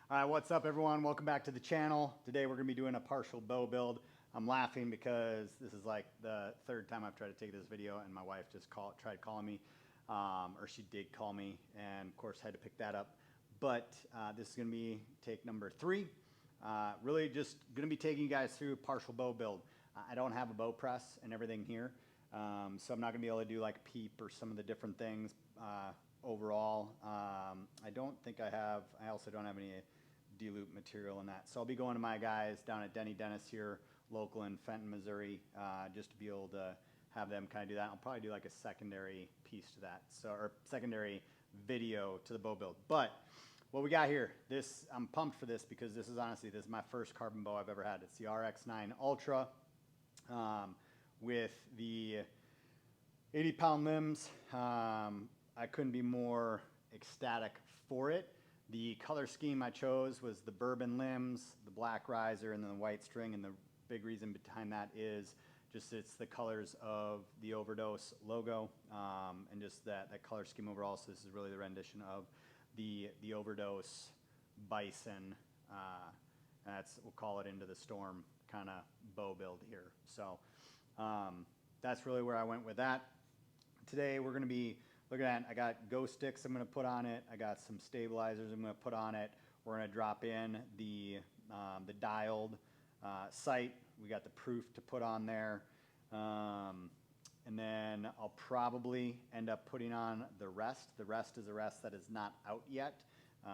All right, what's up everyone? Welcome back to the channel. Today we're gonna be doing a partial bow build. I'm laughing because this is like the third time I've tried to take this video and my wife just tried calling me, or she did call me, and of course had to pick that up. But this is gonna be take number 3. Really just gonna be taking you guys through a partial bow build. I don't have a bow press and everything here, so I'm not gonna be able to do like peep or some of the different things overall. I don't think I also don't have any D-loop material in that. So I'll be going to my guys down at Denny Dennis here, local in Fenton, Missouri, just to be able to have them kind of do that. I'll probably do like a secondary piece to that, or secondary video to the bow build. But what we got here, I'm pumped for this because this is my first carbon bow I've ever had. It's the RX-9 Ultra with the 80-pound limbs. I couldn't be more ecstatic for it. The color scheme I chose was the bourbon limbs, the black riser, and then the white string. And the big reason behind that is just it's the colors of the Overdose logo, and just that color scheme overall. So this is really the rendition of the Overdose bison. We'll call it Into the Storm kind of bow build here. So that's really where I went with that. Today we're going to be looking at, I got Ghost Stix I'm going to put on it. I got some stabilizers I'm going to put on it. We're going to drop in the dialed sight. We got the PRUF to put on there. And then I'll probably end up putting on the rest. The rest is a rest that is not out yet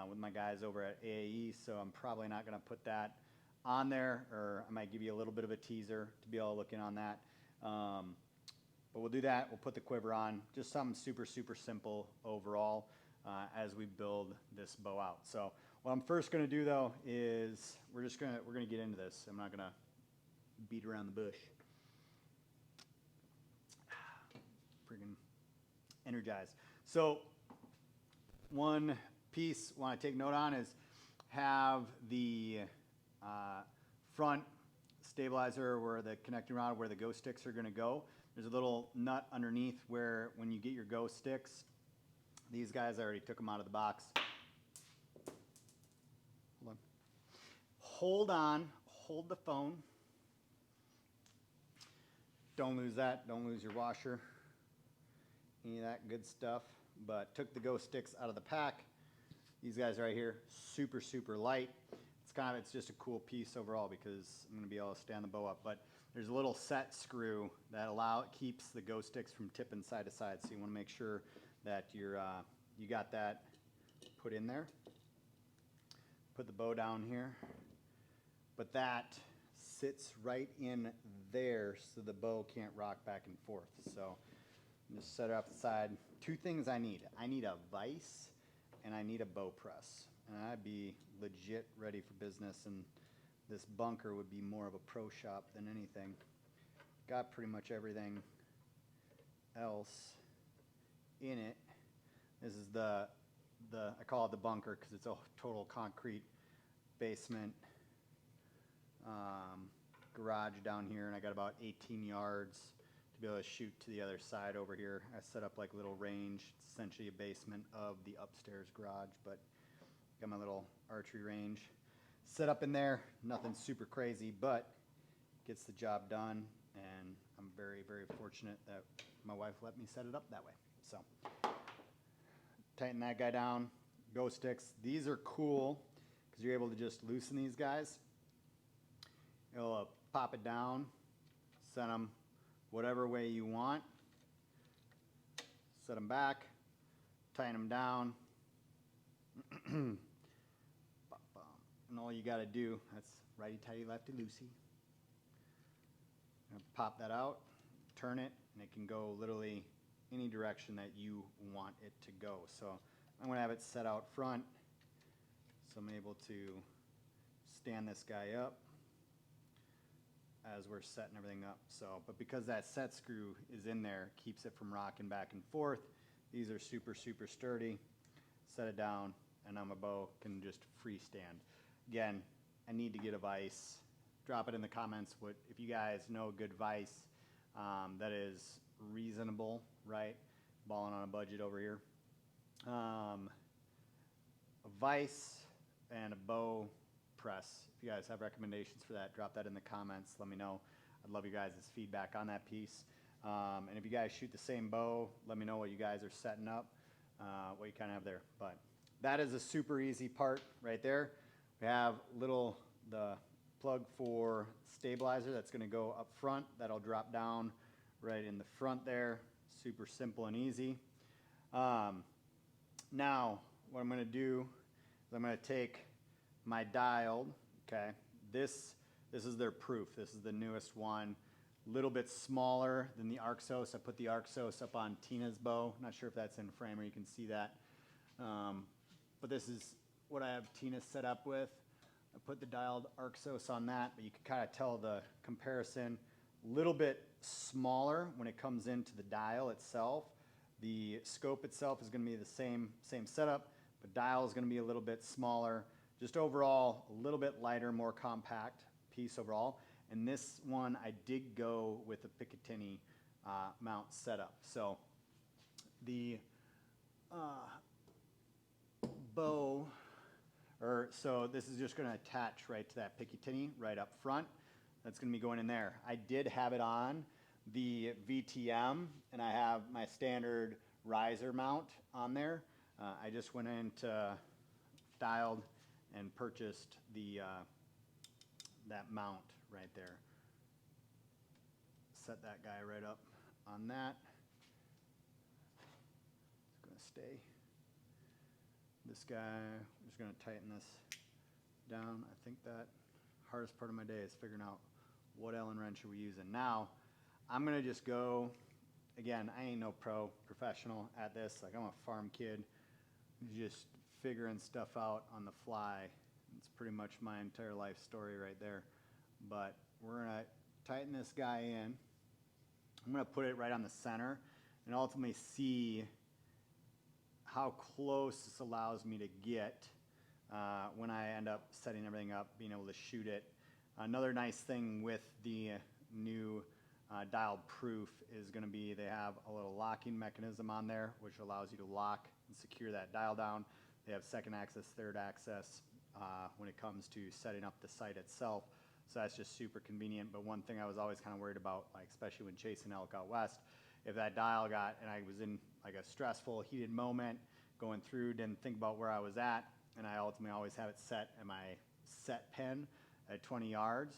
with my guys over at AAE. So I'm probably not going to put that on there, or I might give you a little bit of a teaser to be all looking on that. But we'll do that. We'll put the quiver on. Just something super, super simple overall as we build this bow out. So what I'm first going to do though is we're going to get into this. I'm not going to beat around the bush. Freaking energized. So one piece I want to take note on is have the front stabilizer where the connecting rod, where the Ghost Stix are going to go. There's a little nut underneath where when you get your Ghost Stix, these guys, I already took them out of the box. Hold on, hold the phone. Don't lose that, don't lose your washer, any of that good stuff. But took the Ghost Stix out of the pack. These guys right here, super, super light. It's just a cool piece overall because I'm going to be able to stand the bow up. But there's a little set screw that keeps the Ghost Stix from tipping side to side. So you want to make sure that you got that put in there. Put the bow down here. But that sits right in there so the bow can't rock back and forth. So just set it off the side. Two things I need. I need a vise and I need a bow press. And I'd be legit ready for business, and this bunker would be more of a pro shop than anything. Got pretty much everything else in it. This is I call it the bunker because it's a total concrete basement garage down here, and I got about 18 yards to be able to shoot to the other side over here. I set up like a little range. It's essentially a basement of the upstairs garage, but got my little archery range set up in there. Nothing super crazy, but gets the job done, and I'm very, very fortunate that my wife let me set it up that way. So tighten that guy down. Ghost Stix. These are cool because you're able to just loosen these guys. It'll pop it down, set them whatever way you want, set them back, tighten them down. And all you got to do, that's righty tighty, lefty loosey. Pop that out, turn it, and it can go literally any direction that you want it to go. So I'm going to have it set out front, so I'm able to stand this guy up as we're setting everything up. So, but because that set screw is in there, keeps it from rocking back and forth. These are super, super sturdy. Set it down, and now my bow can just freestand. Again, I need to get a vise. Drop it in the comments if you guys know a good vise that is reasonable, right? Balling on a budget over here. A vise and a bow press. If you guys have recommendations for that, drop that in the comments. Let me know. I'd love you guys' feedback on that piece. And if you guys shoot the same bow, let me know what you guys are setting up, what you kind of have there. But that is a super easy part right there. We have the plug for stabilizer that's going to go up front. That'll drop down right in the front there. Super simple and easy. Now, what I'm going to do is I'm going to take my dialed, okay, this is their PRUF. This is the newest one. A little bit smaller than the Arxos. I put the Arxos up on Tina's bow. Not sure if that's in frame or you can see that. But this is what I have Tina set up with. I put the dialed Arxos on that, but you can kind of tell the comparison. A little bit smaller when it comes into the dial itself. The scope itself is going to be the same setup, but dial is going to be a little bit smaller. Just overall, a little bit lighter, more compact piece overall. And this one, I did go with a Picatinny mount setup. So the bow, so this is just going to attach right to that Picatinny right up front. That's going to be going in there. I did have it on the VTM, and I have my standard riser mount on there. I just went into dialed and purchased the that mount right there. Set that guy right up on that. It's going to stay. This guy, I'm just going to tighten this down. I think that hardest part of my day is figuring out what Allen wrench are we using. Now, I'm going to just go, again, I ain't no professional at this. Like, I'm a farm kid just figuring stuff out on the fly. It's pretty much my entire life story right there. But we're going to tighten this guy in. I'm going to put it right on the center and ultimately see how close this allows me to get when I end up setting everything up, being able to shoot it. Another nice thing with the new dialed PRUF is going to be they have a little locking mechanism on there which allows you to lock and secure that dial down. They have second access, third access when it comes to setting up the sight itself. So that's just super convenient. But one thing I was always kind of worried about, like especially when chasing elk out west, if that dial got, and I was in like a stressful, heated moment going through, didn't think about where I was at, and I ultimately always have it set at my set pen at 20 yards,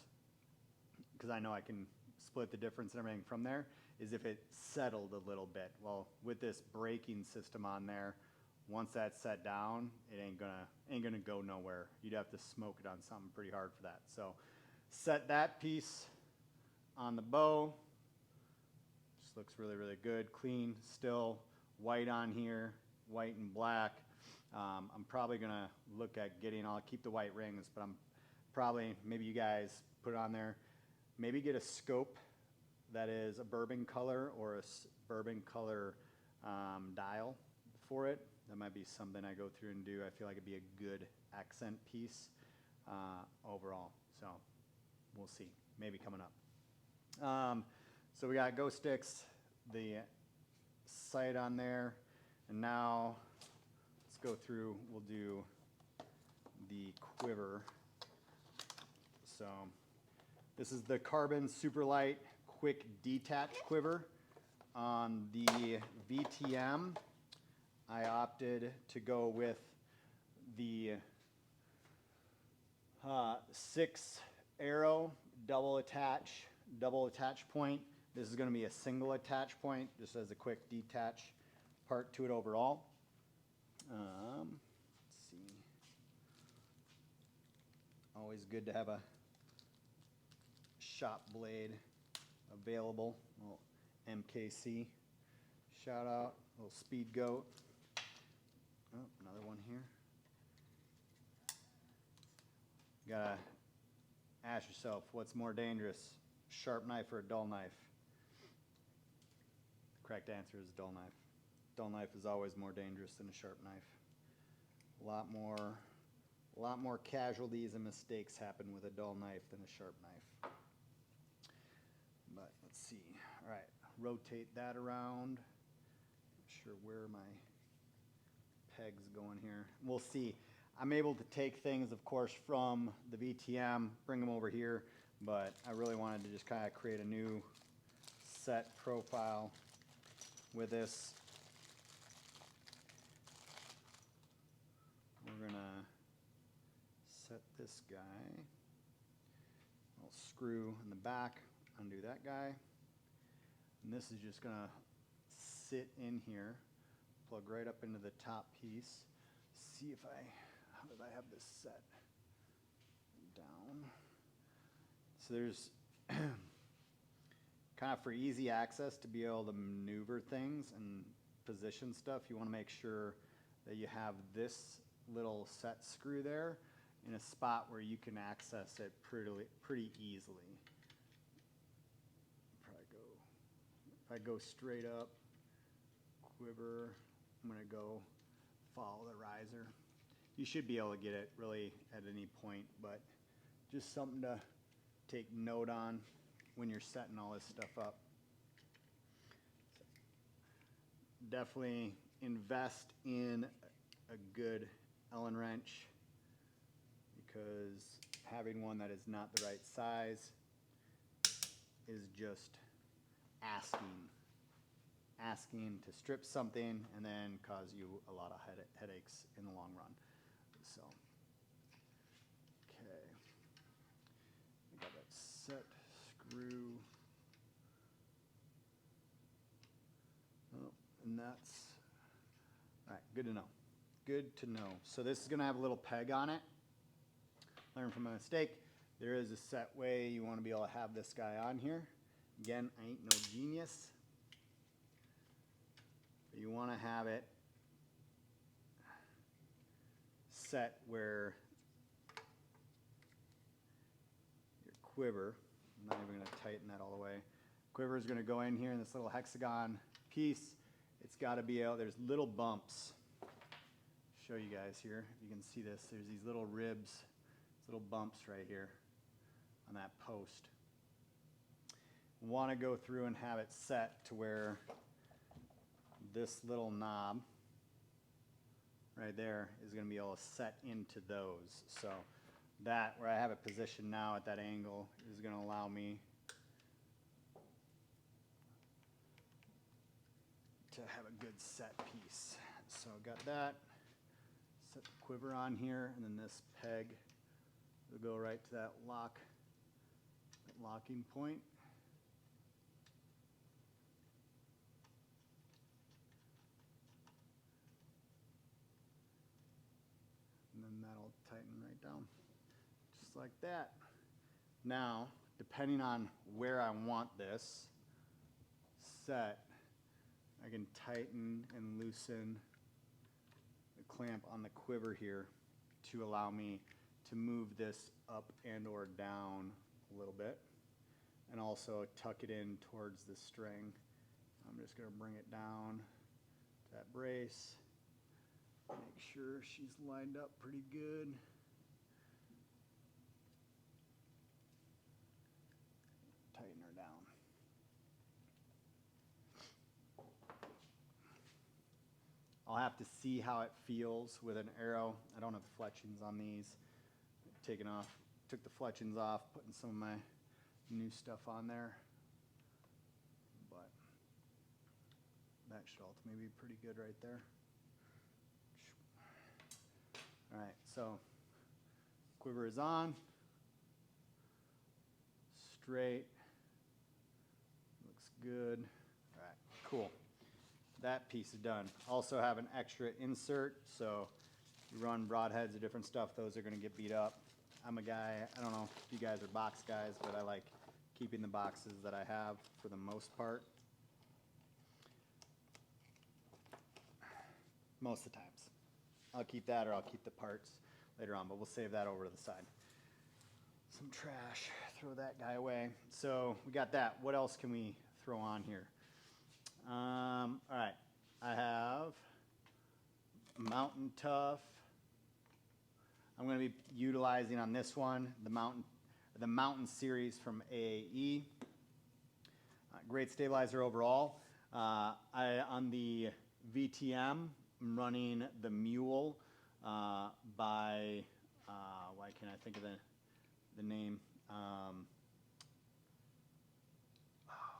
because I know I can split the difference and everything from there, is if it settled a little bit. Well, with this braking system on there, once that's set down, it ain't gonna go nowhere. You'd have to smoke it on something pretty hard for that. So set that piece on the bow. Just looks really, really good. Clean, still white on here, white and black. I'm probably gonna look at getting, I'll keep the white rings, but I'm probably, maybe you guys put it on there, maybe get a scope that is a bourbon color or a bourbon color dial for it. That might be something I go through and do. I feel like it'd be a good accent piece overall. So we'll see, maybe coming up. So we got Ghost Stix, the sight on there, and now let's go through, we'll do the Quiver. So this is the carbon super light quick detach quiver. On the VTM, I opted to go with the 6 arrow double attach point. This is going to be a single attach point, just as a quick detach part to it overall. Let's see. Always good to have a shop blade available. Little MKC shout out, little Speed Goat. Oh, another one here. You gotta ask yourself, what's more dangerous, sharp knife or a dull knife? The correct answer is dull knife. Dull knife is always more dangerous than a sharp knife. A lot more casualties and mistakes happen with a dull knife than a sharp knife. But let's see. All right, rotate that around. Not sure where my peg's going here. We'll see. I'm able to take things, of course, from the VTM, bring them over here, but I really wanted to just kind of create a new set profile with this. We're gonna set this guy. I'll screw in the back, undo that guy. And this is just gonna sit in here, plug right up into the top piece. See if how did I have this set down? So there's kind of for easy access to be able to maneuver things and position stuff, you want to make sure that you have this little set screw there in a spot where you can access it pretty easily. If I go straight up, quiver, I'm going to go follow the riser. You should be able to get it really at any point, but just something to take note on when you're setting all this stuff up. Definitely invest in a good Allen wrench, because having one that is not the right size is just asking to strip something and then cause you a lot of headaches in the long run. So, okay, I got that set screw. Oh, and that's all right. Good to know. Good to know. So this is going to have a little peg on it. Learn from a mistake. There is a set way you want to be able to have this guy on here. Again, I ain't no genius. But you want to have it set where your quiver, I'm not even going to tighten that all the way. Quiver is going to go in here in this little hexagon piece. It's got to be out. There's little bumps. Show you guys here if you can see this. There's these little ribs, little bumps right here on that post. Want to go through and have it set to where this little knob right there is going to be able to set into those. So that, where I have it positioned now at that angle, is going to allow me to have a good set piece. So got that. Set the quiver on here, and then this peg will go right to that locking point. And then that'll tighten right down, just like that. Now, depending on where I want this set, I can tighten and loosen the clamp on the quiver here to allow me to move this up and or down a little bit, and also tuck it in towards the string. I'm just going to bring it down to that brace, make sure she's lined up pretty good. Tighten her down. I'll have to see how it feels with an arrow. I don't have fletchings on these. Took the fletchings off, putting some of my new stuff on there. But that should ultimately be pretty good right there. All right, so quiver is on. Straight. Looks good. All right, cool. That piece is done. Also have an extra insert, so you run broadheads or different stuff, those are going to get beat up. I'm a guy, I don't know if you guys are box guys, but I like keeping the boxes that I have for the most part. Most of the times. I'll keep that, or I'll keep the parts later on, but we'll save that over to the side. Some trash, throw that guy away. So we got that. What else can we throw on here? All right, I have Mountain Tough. I'm going to be utilizing on this one the Mountain series from AAE. Great stabilizer overall. On the VTM, I'm running the Mule by can I think of the name?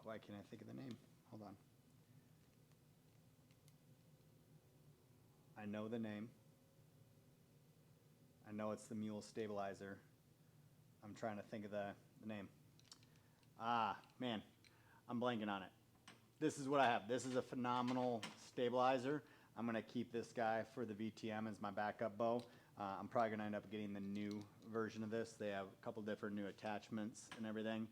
Why can't I think of the name? Hold on. I know the name. I know it's the mule stabilizer. I'm trying to think of the name. Ah, man, I'm blanking on it. This is what I have. This is a phenomenal stabilizer. I'm gonna keep this guy for the VTM as my backup bow. I'm probably gonna end up getting the new version of this. They have a couple different new attachments and everything.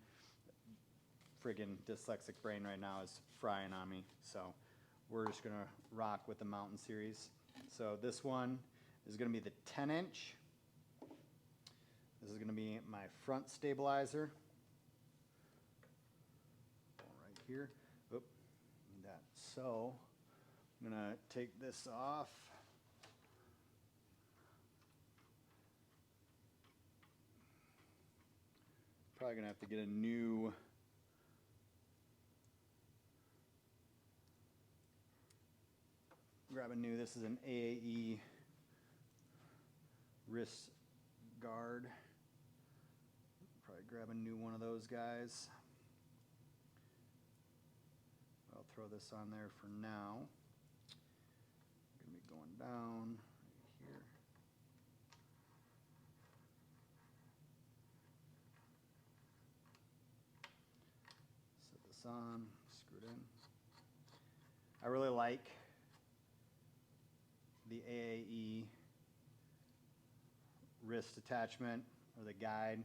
Friggin' dyslexic brain right now is frying on me. So we're just gonna rock with the Mountain series. So this one is gonna be the 10-inch. This is gonna be my front stabilizer. Right here. Oop, that. So I'm gonna take this off. Probably gonna have to get a new this is an AAE wrist guard. Probably grab a new one of those guys. I'll throw this on there for now. I'm gonna be going down right here. Set this on, screw it in. I really like the AAE wrist attachment or the guide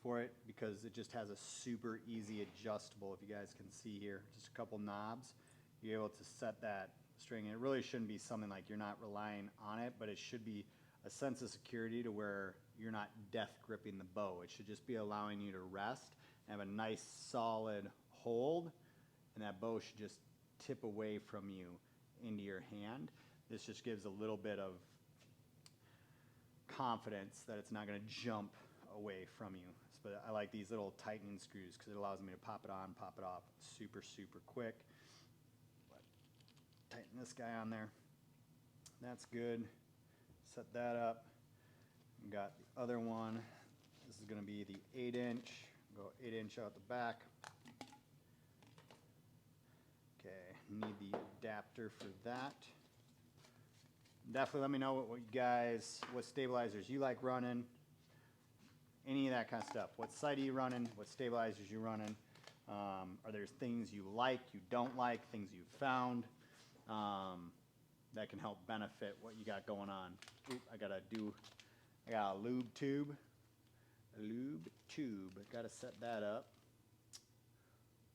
for it because it just has a super easy adjustable. If you guys can see here, just a couple knobs, you're able to set that string. And it really shouldn't be something like you're not relying on it, but it should be a sense of security to where you're not death gripping the bow. It should just be allowing you to rest and have a nice solid hold, and that bow should just tip away from you into your hand. This just gives a little bit of confidence that it's not going to jump away from you. But I like these little tightening screws because it allows me to pop it on, pop it off super, super quick. But tighten this guy on there. That's good. Set that up. We got the other one. This is going to be the 8-inch. Go 8-inch out the back. Okay, need the adapter for that. Definitely let me know what stabilizers you like running. Any of that kind of stuff. What sight are you running? What stabilizers you running? Are there things you like, you don't like, things you've found that can help benefit what you got going on? Oop, I got a lube tube. A lube tube. Gotta set that up.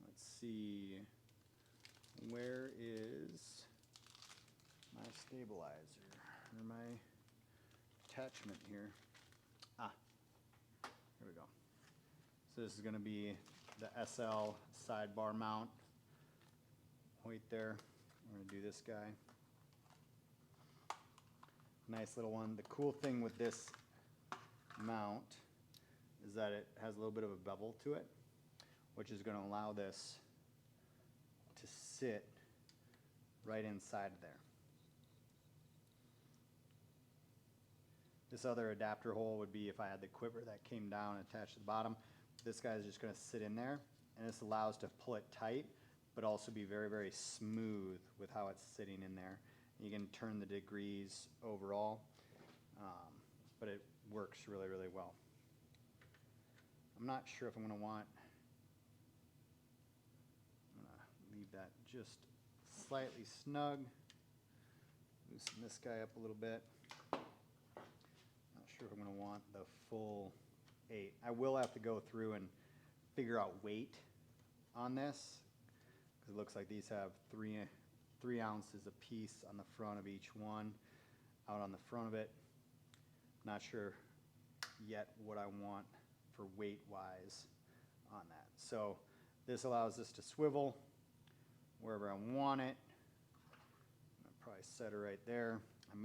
Let's see. Where is my stabilizer or my attachment here? Ah, here we go. So this is going to be the SL sidebar mount. Hoyt there. We're going to do this guy. Nice little one. The cool thing with this mount is that it has a little bit of a bevel to it, which is going to allow this to sit right inside there. This other adapter hole would be if I had the quiver that came down and attached to the bottom. This guy is just going to sit in there, and this allows to pull it tight, but also be very, very smooth with how it's sitting in there. You can turn the degrees overall, but it works really, really well. I'm not sure if I'm going to leave that just slightly snug. Loosen this guy up a little bit. Not sure if I'm going to want the full 8. I will have to go through and figure out weight on this because it looks like these have 3 ounces a piece on the front of each one. Out on the front of it, not sure yet what I want for weight wise on that. So this allows this to swivel wherever I want it. I'll probably set it right there. I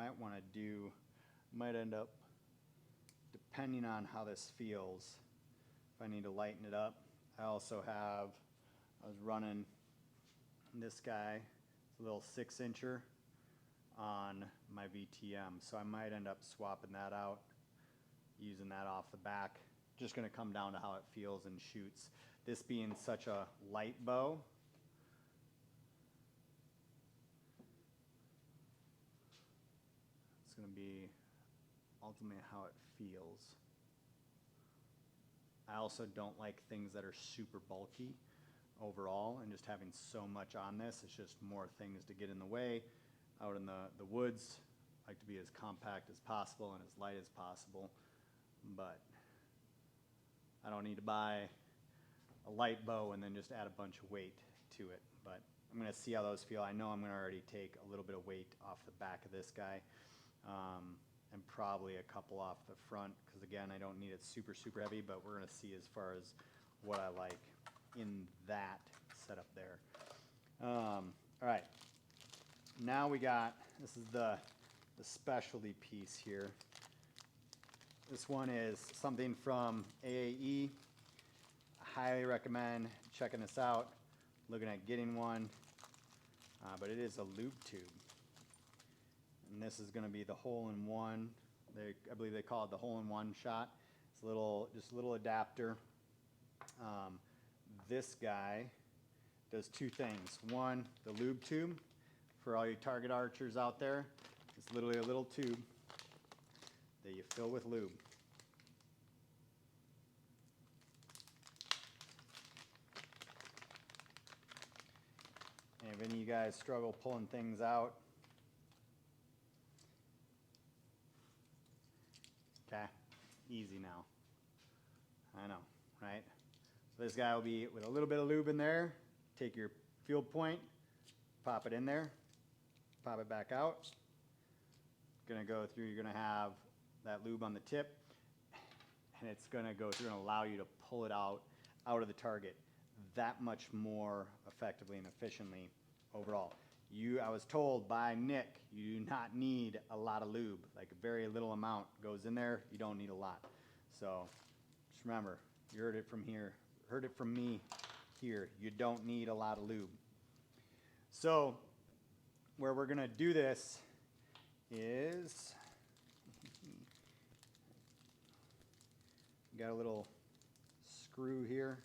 might end up, depending on how this feels, if I need to lighten it up. I was running this guy, it's a little 6-incher on my VTM. So I might end up swapping that out, using that off the back. Just going to come down to how it feels and shoots. This being such a light bow, it's going to be ultimately how it feels. I also don't like things that are super bulky overall, and just having so much on this, it's just more things to get in the way. Out in the woods, I like to be as compact as possible and as light as possible, but I don't need to buy a light bow and then just add a bunch of weight to it. But I'm going to see how those feel. I know I'm going to already take a little bit of weight off the back of this guy, and probably a couple off the front, because again, I don't need it super, super heavy, but we're going to see as far as what I like in that setup there. All right, now we got, this is the specialty piece here. This one is something from AAE. I highly recommend checking this out, looking at getting one, but it is a lube tube. And this is going to be the hole-in-one. I believe they call it the hole-in-one shot. It's just a little adapter. This guy does two things. One, the lube tube, for all you target archers out there. It's literally a little tube that you fill with lube. And if any of you guys struggle pulling things out, okay, easy now. I know, right? So this guy will be with a little bit of lube in there. Take your field point, pop it in there, pop it back out. Gonna go through, you're gonna have that lube on the tip, and it's gonna go through and allow you to pull it out of the target that much more effectively and efficiently overall. I was told by Nick, you do not need a lot of lube. Like a very little amount goes in there. You don't need a lot. So just remember, you heard it from here. Heard it from me here. You don't need a lot of lube. So where we're gonna do this is, got a little screw here.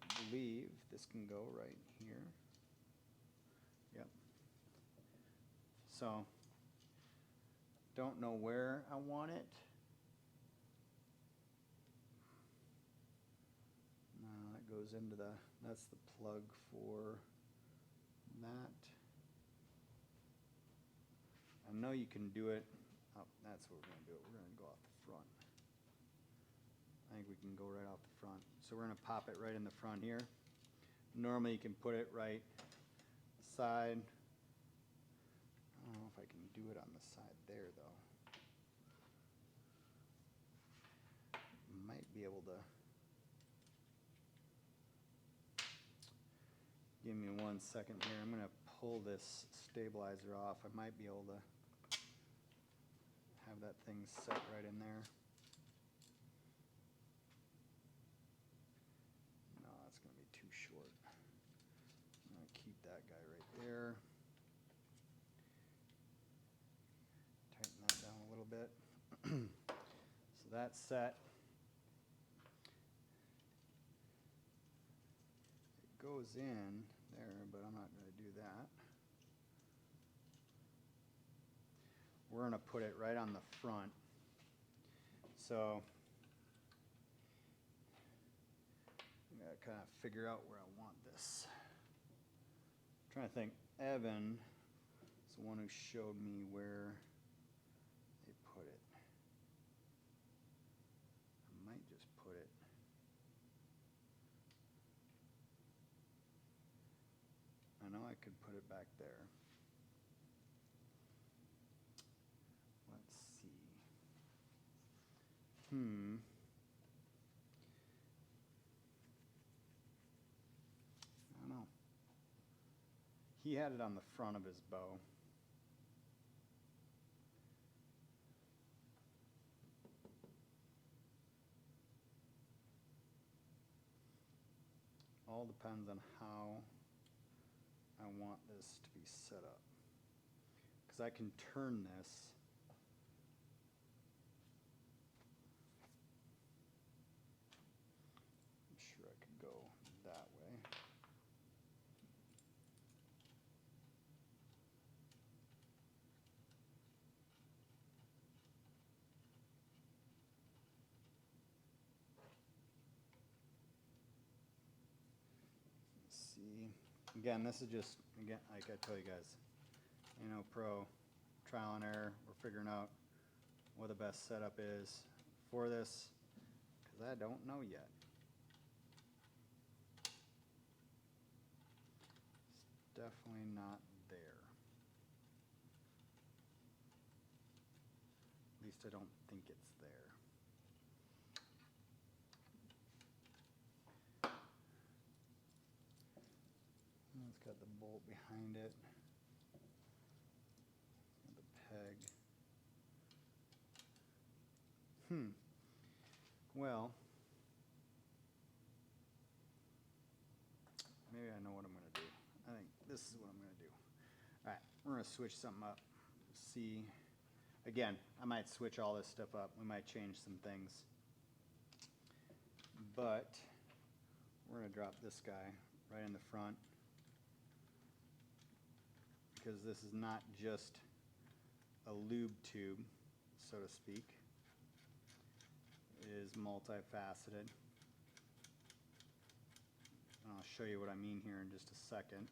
I believe this can go right here. Yep. So, don't know where I want it. No, that goes into that's the plug for that. I know you can do it. Oh, that's what we're going to do. We're going to go off the front. I think we can go right off the front. So we're going to pop it right in the front here. Normally you can put it right side. I don't know if I can do it on the side there though. Might be able to. Give me 1 second here. I'm going to pull this stabilizer off. I might be able to have that thing set right in there. No, that's going to be too short. I'm going to keep that guy right there. Tighten that down a little bit. So that's set. It goes in there, but I'm not going to do that. We're going to put it right on the front. So I'm going to kind of figure out where I want this. I'm trying to think. Evan is the one who showed me where they put it. I might just put it. I know I could put it back there. Let's see. I don't know. He had it on the front of his bow. All depends on how I want this to be set up. because I can turn this. I'm sure I could go that way. See, again, this is just, again, like I tell you guys, you know, pro, trial and error. We're figuring out what the best setup is for this, because I don't know yet. It's definitely not there. At least I don't think it's there. It's got the bolt behind it. The peg. Well, maybe I know what I'm going to do. I think this is what I'm going to do. All right, we're going to switch something up. See, again, I might switch all this stuff up. We might change some things. But we're going to drop this guy right in the front, because this is not just a lube tube, so to speak. It is multifaceted. And I'll show you what I mean here in just a second.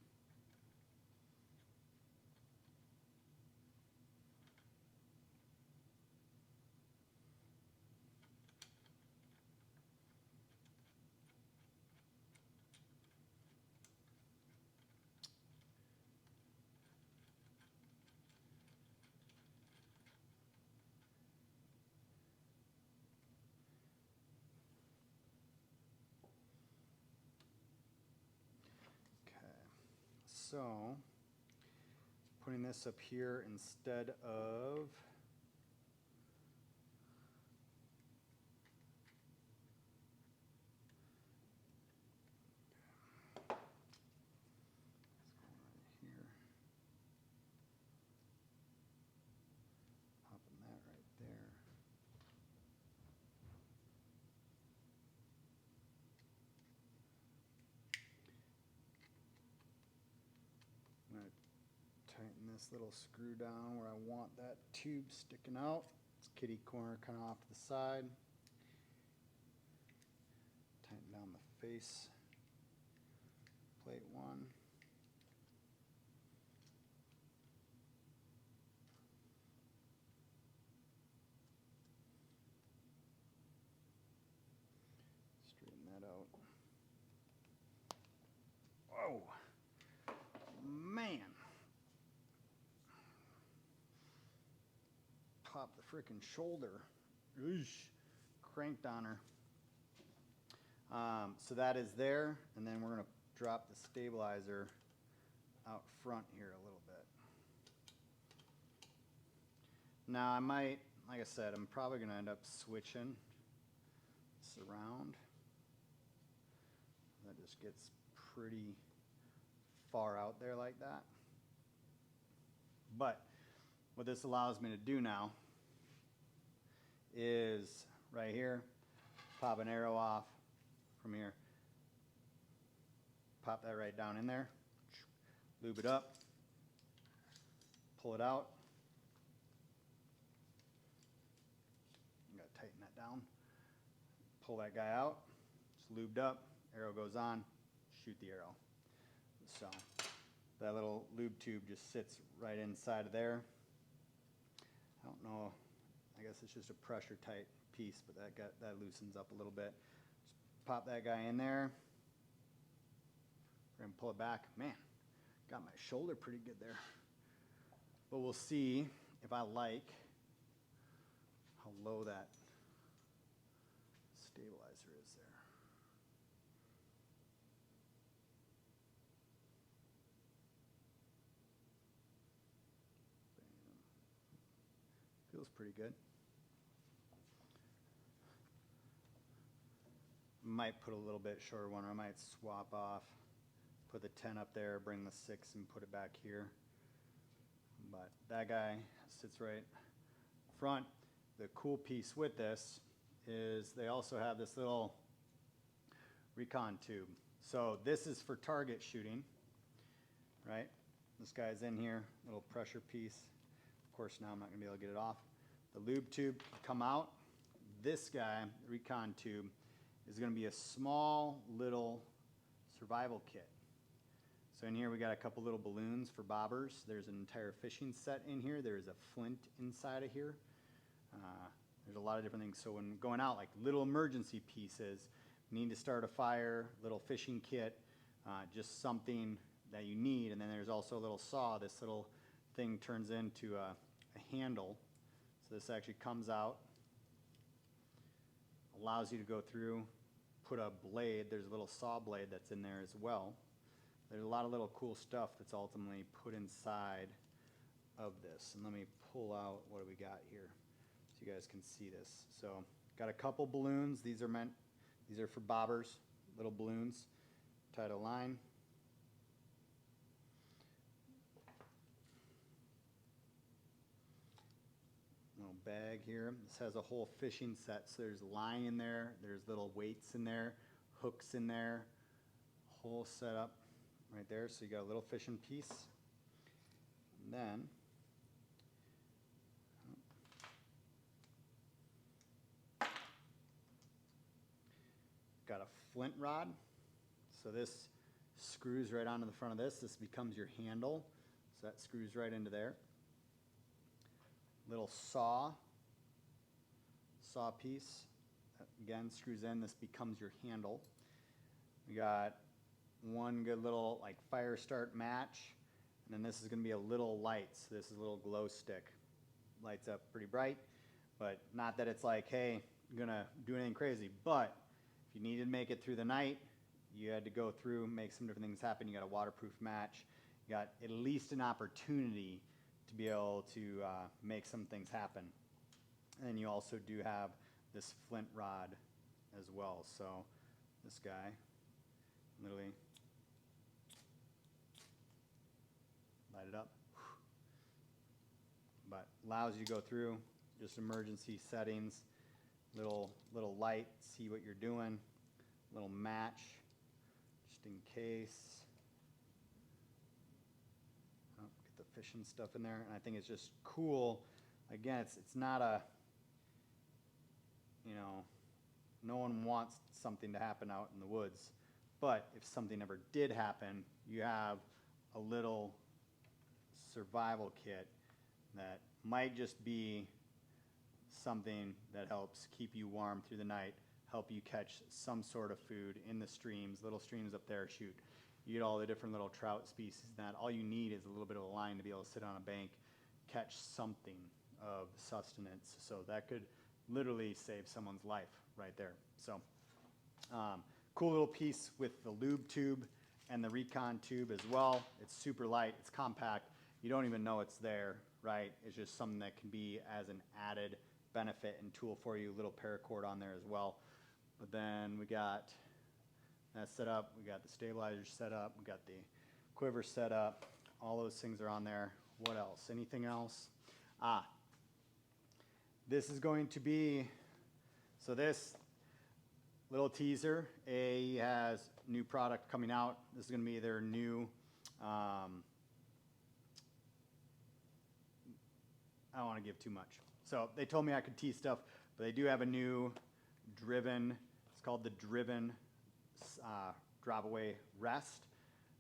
So, putting this up here instead of here, popping that right there. I'm going to tighten this little screw down where I want that tube sticking out. It's kitty corner kind of off to the side. Tighten down the face plate one. Straighten that out. Whoa! Man! Popped the frickin' shoulder. Oosh. Cranked on her. So that is there, and then we're going to drop the stabilizer out front here a little bit. Now I might, like I said, I'm probably going to end up switching this around. That just gets pretty far out there like that. But what this allows me to do now is right here, pop an arrow off from here, pop that right down in there, lube it up, pull it out. You gotta tighten that down. Pull that guy out, it's lubed up, arrow goes on, shoot the arrow. So that little lube tube just sits right inside of there. I don't know, I guess it's just a pressure tight piece, but that loosens up a little bit. Just pop that guy in there. We're gonna pull it back. Man, got my shoulder pretty good there. But we'll see if I like how low that stabilizer is there. Feels pretty good. Might put a little bit shorter one, or I might swap off, put the 10 up there, bring the 6 and put it back here. but that guy sits right front. The cool piece with this is they also have this little recon tube. So this is for target shooting, right? This guy's in here, little pressure piece. Of course, now I'm not gonna be able to get it off. The lube tube can come out. This guy, the recon tube, is gonna be a small little survival kit. So in here we got a couple little balloons for bobbers. There's an entire fishing set in here. There's a flint inside of here. There's a lot of different things. So when going out, like little emergency pieces, need to start a fire, little fishing kit, just something that you need. And then there's also a little saw. This little thing turns into a handle. So this actually comes out, allows you to go through, put a blade. There's a little saw blade that's in there as well. There's a lot of little cool stuff that's ultimately put inside of this. And let me pull out what do we got here so you guys can see this. So got a couple balloons. These are for bobbers, little balloons, tied a line. Little bag here. This has a whole fishing set. So there's line in there, there's little weights in there, hooks in there, whole setup right there. So you got a little fishing piece. And then got a flint rod. So this screws right onto the front of this. This becomes your handle. So that screws right into there. Little saw piece. That again screws in. This becomes your handle. We got one good little like fire start match. And then this is going to be a little light. So this is a little glow stick. Lights up pretty bright. But not that it's like, hey, I'm going to do anything crazy. But if you needed to make it through the night, you had to go through, make some different things happen. You got a waterproof match. You got at least an opportunity to be able to make some things happen. And then you also do have this flint rod as well. So this guy literally light it up, but allows you to go through just emergency settings, little light, see what you're doing, little match just in case. Oh, get the fishing stuff in there, and I think it's just cool. Again, it's not a, you know, no one wants something to happen out in the woods, but if something ever did happen, you have a little survival kit that might just be something that helps keep you warm through the night, help you catch some sort of food in the streams, little streams up there. Shoot, you get all the different little trout species and that. All you need is a little bit of a line to be able to sit on a bank, catch something of sustenance. So that could literally save someone's life right there. So cool little piece with the lube tube and the recon tube as well. It's super light, it's compact. You don't even know it's there, right? It's just something that can be as an added benefit and tool for you. Little paracord on there as well. But then we got that set up. We got the stabilizers set up. We got the quiver set up. All those things are on there. What else? Anything else? This is going to be, so this little teaser, AAE has new product coming out. This is going to be their new, I don't want to give too much. So they told me I could tease stuff, but they do have a new driven, it's called the driven drop away rest.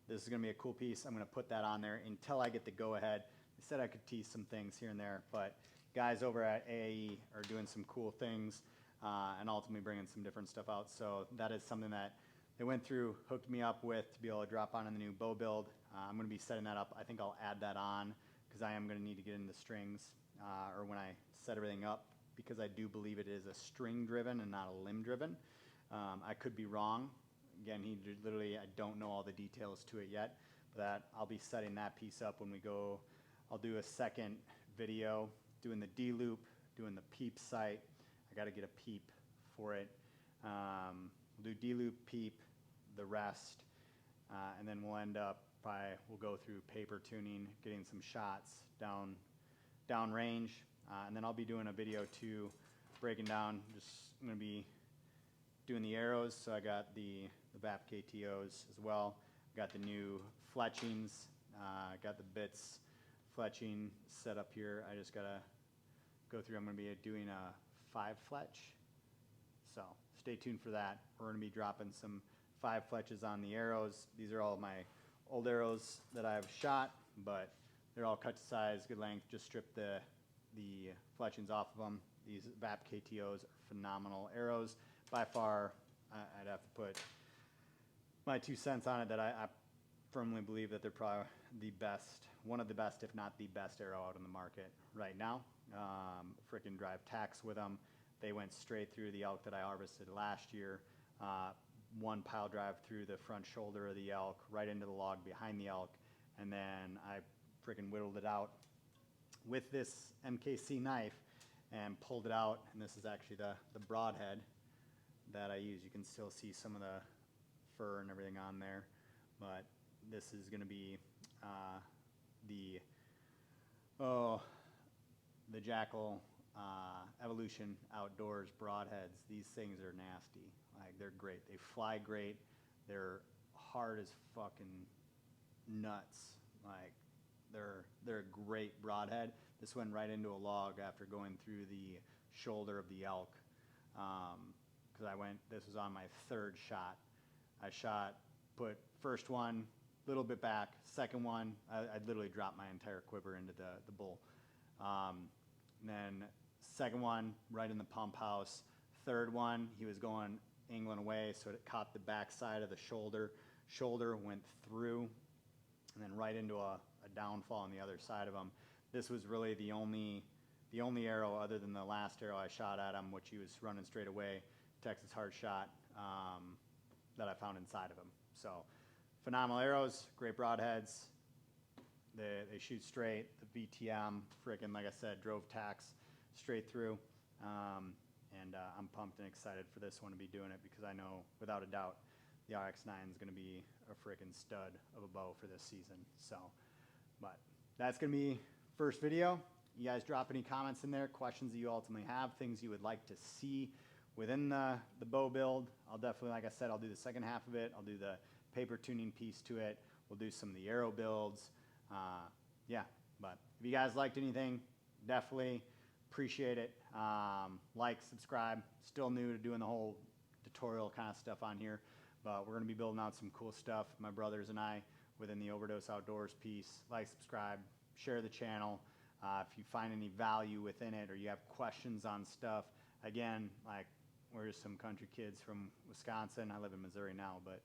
This is going to be a cool piece. I'm going to put that on there until I get the go ahead. They said I could tease some things here and there, but guys over at AAE are doing some cool things and ultimately bringing some different stuff out. So that is something that they went through, hooked me up with to be able to drop on in the new bow build. I'm going to be setting that up. I think I'll add that on because I am going to need to get into strings or when I set everything up, because I do believe it is a string driven and not a limb driven. I could be wrong. Again, literally, I don't know all the details to it yet, but I'll be setting that piece up when we go. I'll do a second video doing the D-loop, doing the peep sight. I got to get a peep for it. We'll do D-loop, peep, the rest, and then we'll end up probably will go through paper tuning, getting some shots down range, and then I'll be doing a video too, breaking down. I'm going to be doing the arrows. So I got the VAP KTOs as well. Got the new fletchings. Got the bits fletching set up here. I just gotta go through. I'm going to be doing a 5 fletch. So stay tuned for that. We're going to be dropping some 5 fletches on the arrows. These are all my old arrows that I've shot, but they're all cut to size, good length. Just strip the fletchings off of them. These VAP KTOs are phenomenal arrows. By far, I'd have to put my 2 cents on it that I firmly believe that they're probably the best, one of the best, if not the best arrow out in the market right now. Frickin' drive tacks with them. They went straight through the elk that I harvested last year. One pile drive through the front shoulder of the elk, right into the log behind the elk, and then I frickin' whittled it out with this MKC knife and pulled it out. And this is actually the broadhead that I use. You can still see some of the fur and everything on there, but this is going to be the Jackal Evolution Outdoors broadheads. These things are nasty. Like, they're great. They fly great. They're hard as fucking nuts. Like, they're a great broadhead. This went right into a log after going through the shoulder of the elk. Because this was on my 3rd shot. I put first one a little bit back, second one, I literally dropped my entire quiver into the bull. And then second one, right in the pump house. Third one, he was going angling away, so it caught the back side of the shoulder, went through, and then right into a downfall on the other side of him. This was really the only arrow other than the last arrow I shot at him, which he was running straight away, Texas hard shot, that I found inside of him. So phenomenal arrows, great broadheads. They shoot straight. The VTM, frickin', like I said, drove tacks straight through. And I'm pumped and excited for this one to be doing it, because I know without a doubt the RX-9 is going to be a frickin' stud of a bow for this season. So, but that's going to be first video. You guys drop any comments in there, questions that you ultimately have, things you would like to see within the bow build. I'll definitely, like I said, I'll do the second half of it. I'll do the paper tuning piece to it. We'll do some of the arrow builds. Yeah, but if you guys liked anything, definitely appreciate it. Like, subscribe. Still new to doing the whole tutorial kind of stuff on here, but we're going to be building out some cool stuff, my brothers and I, within the Overdose Outdoors piece. Like, subscribe, share the channel. If you find any value within it, or you have questions on stuff, again, like, we're just some country kids from Wisconsin. I live in Missouri now, but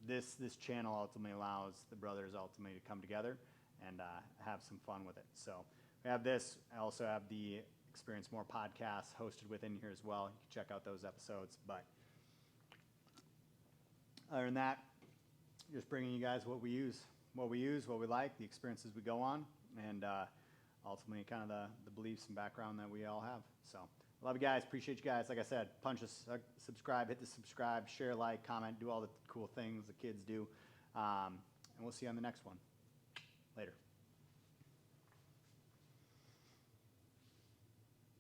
this channel ultimately allows the brothers ultimately to come together and have some fun with it. So we have this. I also have the Experience More podcast hosted within here as well. You can check out those episodes. But other than that, just bringing you guys what we use, what we like, the experiences we go on, and ultimately kind of the beliefs and background that we all have. So love you guys. Appreciate you guys. Like I said, punch us, subscribe, hit the subscribe, share, like, comment, do all the cool things the kids do. And we'll see you on the next one. Later.